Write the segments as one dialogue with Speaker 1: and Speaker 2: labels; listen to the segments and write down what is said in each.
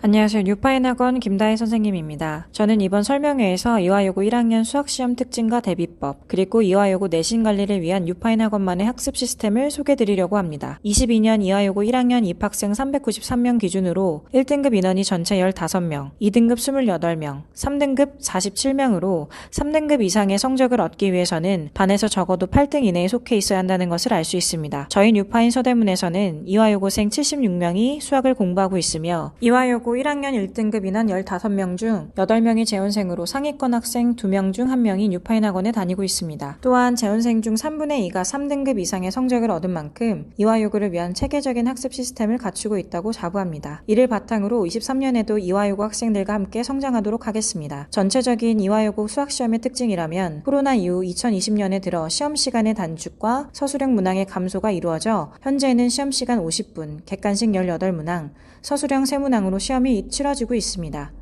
Speaker 1: 안녕하세요. 뉴파인학원 김다혜 선생님입니다. 저는 이번 설명회에서 이화여고 1학년 수학시험 특징과 대비법, 그리고 이화여고 내신 관리를 위한 뉴파인학원만의 학습 시스템을 소개드리려고 합니다. 22년 이화여고 1학년 입학생 393명 기준으로 1등급 인원이 전체 15명, 2등급 28명, 3등급 47명으로 3등급 이상의 성적을 얻기 위해서는 반에서 적어도 8등 이내에 속해 있어야 한다는 것을 알 수 있습니다. 저희 뉴파인 서대문에서는 이화여고생 76명이 수학을 공부하고 있으며 이화여고 1학년 1등급 인원 15명 중 8명이 재원생으로 상위권 학생 2명 중 1명이 뉴파인 학원에 다니고 있습니다. 또한 재원생 중 3분의 2가 3등급 이상의 성적을 얻은 만큼 이화여고를 위한 체계적인 학습 시스템을 갖추고 있다고 자부합니다. 이를 바탕으로 23년에도 이화여고 학생들과 함께 성장하도록 하겠습니다. 전체적인 이화여고 수학시험의 특징이라면 코로나 이후 2020년에 들어 시험시간의 단축과 서술형 문항의 감소가 이루어져 현재는 시험시간 50분, 객관식 18문항, 서술형 3문항으로 시험이 치러지고 있습니다.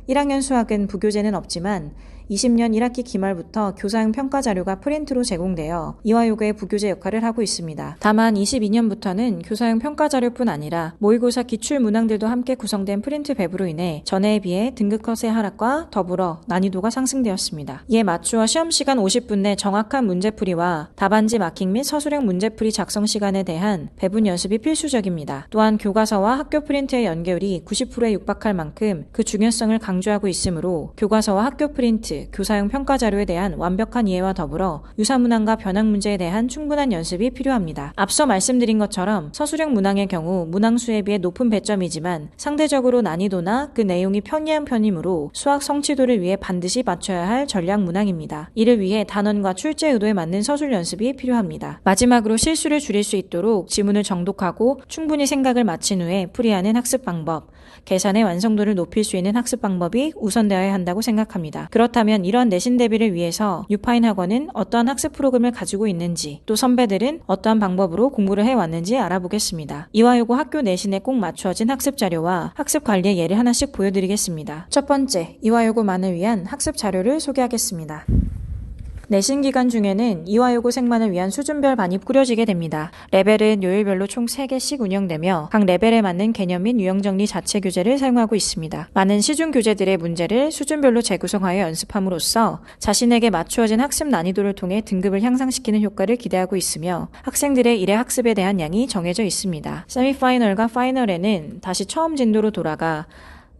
Speaker 1: 1학년 수학은 부교재는 없지만 20년 1학기 기말부터 교사형 평가 자료가 프린트로 제공되어 이화여고의 부교재 역할을 하고 있습니다. 다만 22년부터는 교사형 평가 자료뿐 아니라 모의고사 기출 문항들도 함께 구성된 프린트 배부로 인해 전해에 비해 등급 컷의 하락과 더불어 난이도가 상승되었습니다. 이에 맞추어 시험시간 50분 내 정확한 문제풀이와 답안지 마킹 및 서술형 문제풀이 작성 시간에 대한 배분 연습이 필수적입니다. 또한 교과서와 학교 프린트의 연결이 90%에 육박할 만큼 그 중요성을 강조하고 있으므로 교과서와 학교 프린트, 교사용 평가 자료에 대한 완벽한 이해와 더불어 유사문항과 변형 문제에 대한 충분한 연습이 필요합니다. 앞서 말씀드린 것처럼 서술형 문항의 경우 문항수에 비해 높은 배점이지만 상대적으로 난이도나 그 내용이 편이한 편이므로 수학 성취도를 위해 반드시 맞춰야 할 전략 문항입니다. 이를 위해 단원과 출제 의도에 맞는 서술 연습이 필요합니다. 마지막으로 실수를 줄일 수 있도록 지문을 정독하고 충분히 생각을 마친 후에 풀이하는 학습 방법, 계산의 완성도를 높일 수 있는 학습 방법이 우선되어야 한다고 생각합니다. 그렇다면 이런 내신 대비를 위해서 뉴파인 학원은 어떠한 학습 프로그램을 가지고 있는지, 또 선배들은 어떠한 방법으로 공부를 해왔는지 알아보겠습니다. 이화여고 학교 내신에 꼭 맞추어진 학습 자료와 학습 관리의 예를 하나씩 보여드리겠습니다. 첫 번째, 이화여고만을 위한 학습 자료를 소개하겠습니다. 내신 기간 중에는 이화여고생만을 위한 수준별 반이 꾸려지게 됩니다. 레벨은 요일별로 총 3개씩 운영되며 각 레벨에 맞는 개념 및 유형정리 자체 교재를 사용하고 있습니다. 많은 시중 교재들의 문제를 수준별로 재구성하여 연습함으로써 자신에게 맞추어진 학습 난이도를 통해 등급을 향상시키는 효과를 기대하고 있으며 학생들의 1회 학습에 대한 양이 정해져 있습니다. 세미파이널과 파이널에는 다시 처음 진도로 돌아가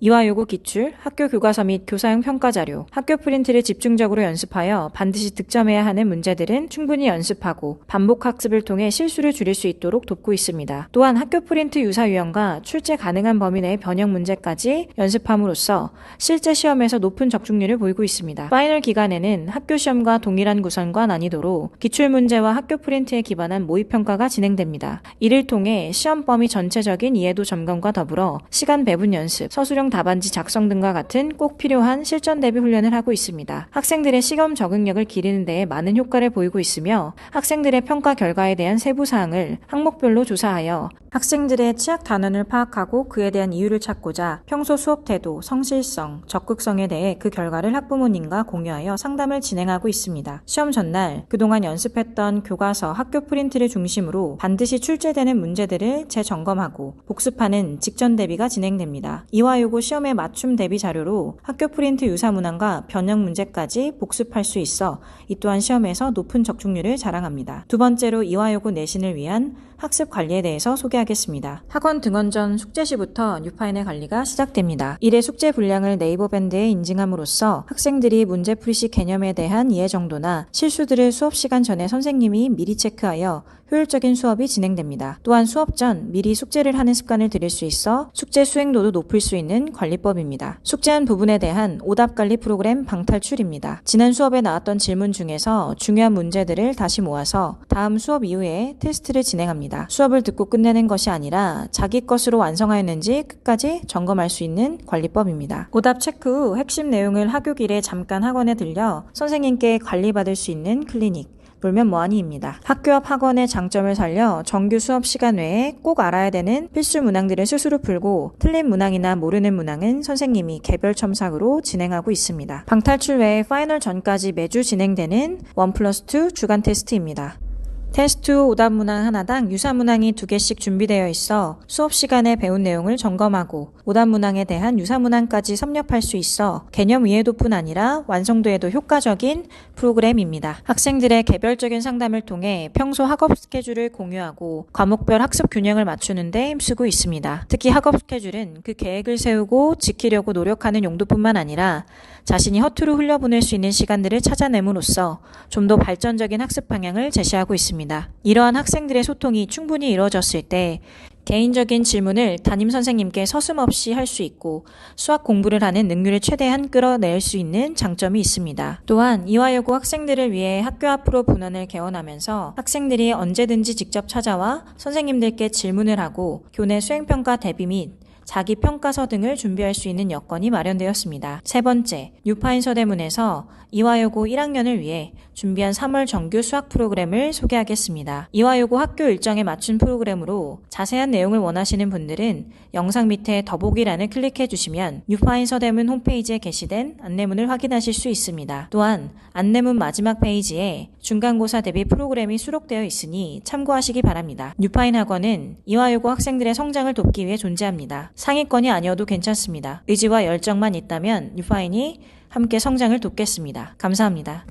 Speaker 1: 이화여고 기출, 학교 교과서 및 교사용 평가자료, 학교 프린트를 집중적으로 연습하여 반드시 득점해야 하는 문제들은 충분히 연습하고 반복 학습을 통해 실수를 줄일 수 있도록 돕고 있습니다. 또한 학교 프린트 유사 유형과 출제 가능한 범위 내의 변형 문제까지 연습함으로써 실제 시험에서 높은 적중률을 보이고 있습니다. 파이널 기간에는 학교 시험과 동일한 구성과 난이도로 기출 문제와 학교 프린트에 기반한 모의평가가 진행됩니다. 이를 통해 시험 범위 전체적인 이해도 점검과 더불어 시간 배분 연습, 서술형 답안지 작성 등과 같은 꼭 필요한 실전 대비 훈련을 하고 있습니다. 학생들의 시험 적응력을 기르는 데에 많은 효과를 보이고 있으며 학생들의 평가 결과에 대한 세부 사항을 항목별로 조사하여 학생들의 취약 단원을 파악하고 그에 대한 이유를 찾고자 평소 수업 태도, 성실성, 적극성에 대해 그 결과를 학부모님과 공유하여 상담을 진행하고 있습니다. 시험 전날 그동안 연습했던 교과서, 학교 프린트를 중심으로 반드시 출제되는 문제들을 재점검하고 복습하는 직전 대비가 진행됩니다. 이화여고 시험의 맞춤 대비 자료로 학교 프린트 유사 문항과 변형 문제까지 복습할 수 있어 이 또한 시험에서 높은 적중률을 자랑합니다. 두 번째로 이화여고 내신을 위한 학습 관리에 대해서 소개하겠습니다. 학원 등원 전 숙제 시부터 뉴파인의 관리가 시작됩니다. 1회 숙제 분량을 네이버 밴드에 인증함으로써 학생들이 문제풀이 시 개념에 대한 이해 정도나 실수들을 수업 시간 전에 선생님이 미리 체크하여 효율적인 수업이 진행됩니다. 또한 수업 전 미리 숙제를 하는 습관을 들일 수 있어 숙제 수행도도 높일 수 있는 관리법입니다. 숙제한 부분에 대한 오답관리 프로그램 방탈출입니다. 지난 수업에 나왔던 질문 중에서 중요한 문제들을 다시 모아서 다음 수업 이후에 테스트를 진행합니다. 수업을 듣고 끝내는 것이 아니라 자기 것으로 완성하였는지 끝까지 점검할 수 있는 관리법입니다. 오답 체크 후 핵심 내용을 하교길에 잠깐 학원에 들려 선생님께 관리받을 수 있는 클리닉, 놀면 뭐하니입니다. 학교 앞 학원의 장점을 살려 정규 수업 시간 외에 꼭 알아야 되는 필수 문항들을 스스로 풀고 틀린 문항이나 모르는 문항은 선생님이 개별 첨삭으로 진행하고 있습니다. 방탈출 외에 파이널 전까지 매주 진행되는 1+2 주간 테스트입니다. 테스트 후 오답 문항 하나당 유사 문항이 2개씩 준비되어 있어 수업 시간에 배운 내용을 점검하고 오답 문항에 대한 유사 문항까지 섭렵할 수 있어 개념 이해도뿐 아니라 완성도에도 효과적인 프로그램입니다. 학생들의 개별적인 상담을 통해 평소 학업 스케줄을 공유하고 과목별 학습 균형을 맞추는 데 힘쓰고 있습니다. 특히 학업 스케줄은 그 계획을 세우고 지키려고 노력하는 용도뿐만 아니라 자신이 허투루 흘려보낼 수 있는 시간들을 찾아냄으로써 좀 더 발전적인 학습 방향을 제시하고 있습니다. 이러한 학생들의 소통이 충분히 이루어졌을 때 개인적인 질문을 담임 선생님께 서슴없이 할 수 있고 수학 공부를 하는 능률을 최대한 끌어낼 수 있는 장점이 있습니다. 또한 이화여고 학생들을 위해 학교 앞으로 분원을 개원하면서 학생들이 언제든지 직접 찾아와 선생님들께 질문을 하고 교내 수행평가 대비 및 자기 평가서 등을 준비할 수 있는 여건이 마련되었습니다. 세 번째, 뉴파인 서대문에서 이화여고 1학년을 위해 준비한 3월 정규 수학 프로그램을 소개하겠습니다. 이화여고 학교 일정에 맞춘 프로그램으로 자세한 내용을 원하시는 분들은 영상 밑에 더보기란을 클릭해 주시면 뉴파인 서대문 홈페이지에 게시된 안내문을 확인하실 수 있습니다. 또한 안내문 마지막 페이지에 중간고사 대비 프로그램이 수록되어 있으니 참고하시기 바랍니다. 뉴파인 학원은 이화여고 학생들의 성장을 돕기 위해 존재합니다. 상위권이 아니어도 괜찮습니다. 의지와 열정만 있다면 뉴파인이 함께 성장을 돕겠습니다. 감사합니다.